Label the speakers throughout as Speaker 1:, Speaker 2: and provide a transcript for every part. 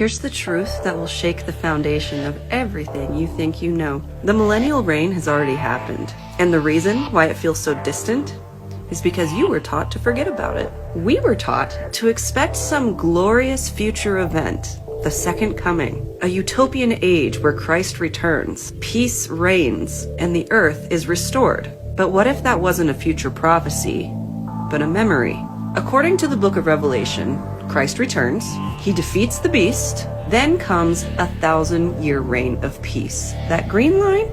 Speaker 1: Here's the truth that will shake the foundation of everything you think you know. The millennial reign has already happened, and the reason why it feels so distant is because you were taught to forget about it. We were taught to expect some glorious future event, the second coming, a utopian age where Christ returns, peace reigns, and the earth is restored. But what if that wasn't a future prophecy, but a memory? According to the book of Revelation, Christ returns, he defeats the beast, then comes 1,000-year reign of peace. That green line?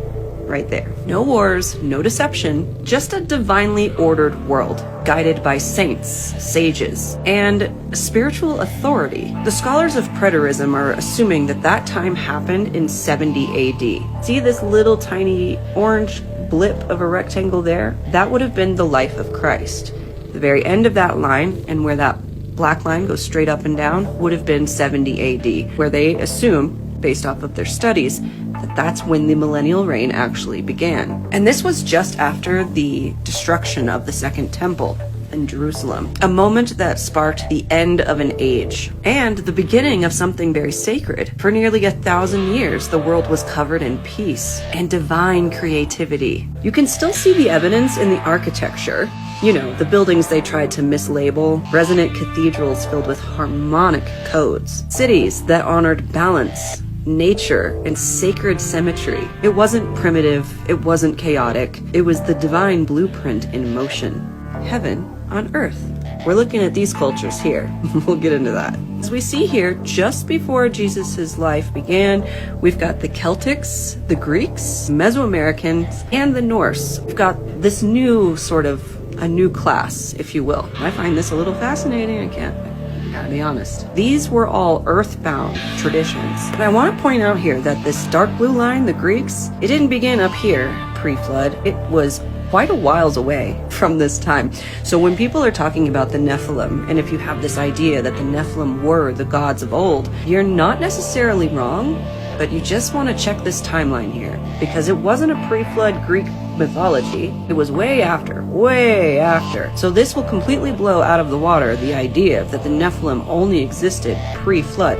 Speaker 1: Right there. No wars, no deception, just a divinely ordered world, guided by saints, sages, and spiritual authority. The scholars of preterism are assuming that that time happened in 70 AD. See this little tiny orange blip of a rectangle there? That would have been the life of Christ. The very end of that line, and where that black line goes straight up and down, would have been 70 AD, where they assume, based off of their studies, that that's when the millennial reign actually began. And this was just after the destruction of the Second Temple in Jerusalem, a moment that sparked the end of an age and the beginning of something very sacred. For nearly 1,000 years, the world was covered in peace and divine creativity. You can still see the evidence in the architecture. You know, the buildings they tried to mislabel, resonant cathedrals filled with harmonic codes, cities that honored balance, nature, and sacred symmetry. It wasn't primitive, it wasn't chaotic, it was the divine blueprint in motion. Heaven on earth. We're looking at these cultures here. We'll get into that. As we see here, just before Jesus' life began, we've got the Celtics, the Greeks, Mesoamericans, and the Norse. We've got this new sort of a new class, if you will. I find this a little fascinating. I gotta be honest. These were all earthbound traditions. But I want to point out here that this dark blue line, the Greeks, it didn't begin up here pre-flood. It was quite a whiles away from this time. So when people are talking about the Nephilim, and if you have this idea that the Nephilim were the gods of old, you're not necessarily wrong, but you just want to check this timeline here, because it wasn't a pre-flood Greek mythology. It was way after, way after. So this will completely blow out of the water the idea that the Nephilim only existed pre-flood.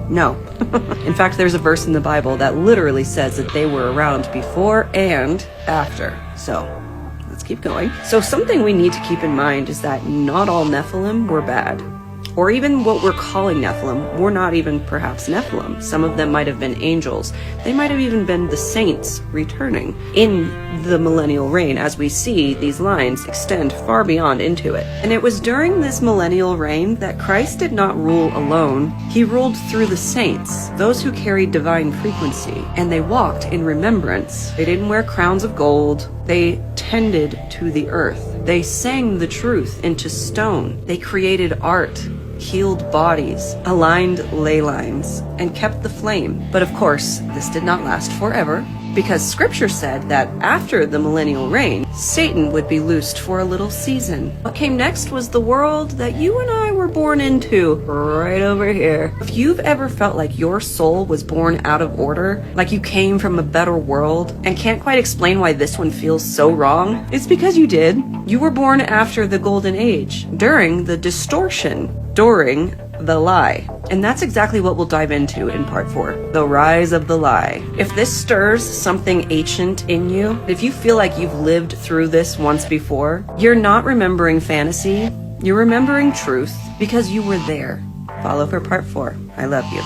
Speaker 1: No. In fact, there's a verse in the Bible that literally says that they were around before and after. So let's keep going. So something we need to keep in mind is that not all Nephilim were bad. Or even what we're calling Nephilim were not even perhaps Nephilim. Some of them might have been angels. They might have even been the saints returning in the millennial reign, as we see these lines extend far beyond into it. And it was during this millennial reign that Christ did not rule alone. He ruled through the saints, those who carried divine frequency, and they walked in remembrance. They didn't wear crowns of gold. They tended to the earth. They sang the truth into stone. They created art, healed bodies, aligned ley lines, and kept the flame. But of course, this did not last forever, because scripture said that after the millennial reign, Satan would be loosed for a little season. What came next was the world that you and I were born into, right over here. If you've ever felt like your soul was born out of order, like you came from a better world, and can't quite explain why this one feels so wrong, it's because you did. You were born after the golden age, during the distortion, during the lie. And that's exactly what we'll dive into in part 4, the rise of the lie. If this stirs something ancient in you, if you feel like you've lived through this once before, you're not remembering fantasy, you're remembering truth because you were there. Follow for part 4. I love you.